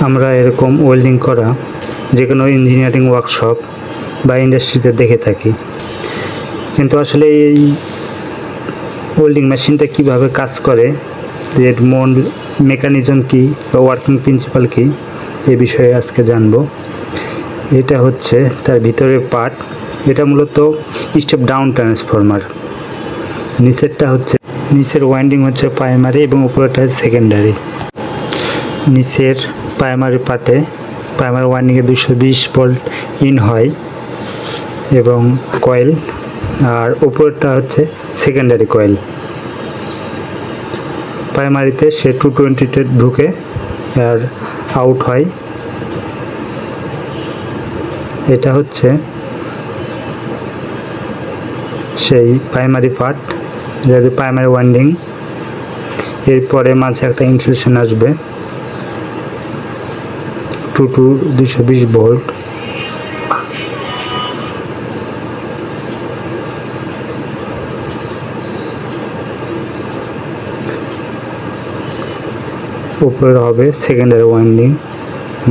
আমরা এরকম ওয়েল্ডিং করা যে কোনো ইঞ্জিনিয়ারিং ওয়ার্কশপ বা ইন্ডাস্ট্রিতে দেখে থাকি, কিন্তু আসলে এই ওয়েল্ডিং মেশিনটা কিভাবে কাজ করে, এর মূল মেকানিজম কী বা ওয়ার্কিং প্রিন্সিপাল কী, এই বিষয়ে আজকে জানব। এটা হচ্ছে তার ভিতরের পার্ট। এটা মূলত স্টেপ ডাউন ট্রান্সফরমার। নিচের ওয়াইন্ডিং হচ্ছে প্রাইমারি এবং উপরেটা হচ্ছে সেকেন্ডারি। নিচের প্রাইমারি পার্টে প্রাইমারি ওয়াইন্ডিংয়ে 220 ভোল্ট ইন হয় এবং কয়েল, আর উপরেরটা হচ্ছে সেকেন্ডারি কয়েল। প্রাইমারিতে সে 220-তে ঢুকে আর আউট হয়। এটা হচ্ছে সেই প্রাইমারি পার্ট, যেটা প্রাইমারি ওয়াইন্ডিং। এরপরে মাঝে একটা ইনসুলেশন আসবে 220 ভোল্ট। উপরে হবে সেকেন্ডারি ওয়াইন্ডিং,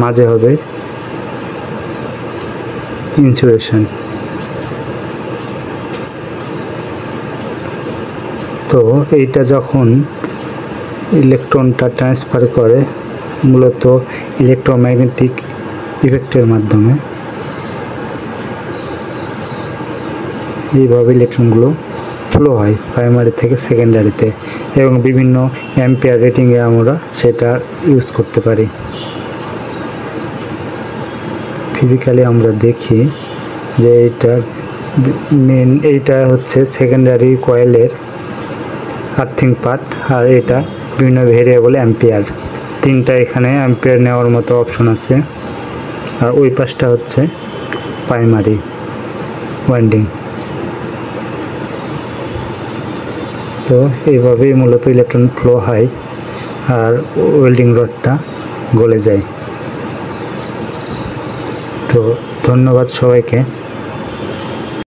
মাঝে হবে ইনসুলেশন। তো এইটা যখন ইলেকট্রনটা ট্রান্সফার করে মূলত ইলেকট্রোম্যাগনেটিক ইফেক্টের মাধ্যমে, এইভাবে ইলেকট্রনগুলো ফ্লো হয় প্রাইমারি থেকে সেকেন্ডারিতে, এবং বিভিন্ন অ্যাম্পিয়ার রেটিংয়ে আমরা সেটা ইউজ করতে পারি। ফিজিক্যালি আমরা দেখি যে এইটা হচ্ছে সেকেন্ডারি কয়েলের আর্থিং পার্ট, আর এটা বিভিন্ন ভেরিয়েবল অ্যাম্পিয়ার। তিনটা এখানে অ্যাম্পিয়ার নেওয়ার মতো অপশন আছে, আর ওই পাশটা হচ্ছে প্রাইমারি ওয়াইন্ডিং। তো এইভাবেই মূলত ইলেকট্রন ফ্লো হয় আর ওয়েল্ডিং রডটা গলে যায়। তো ধন্যবাদ সবাইকে।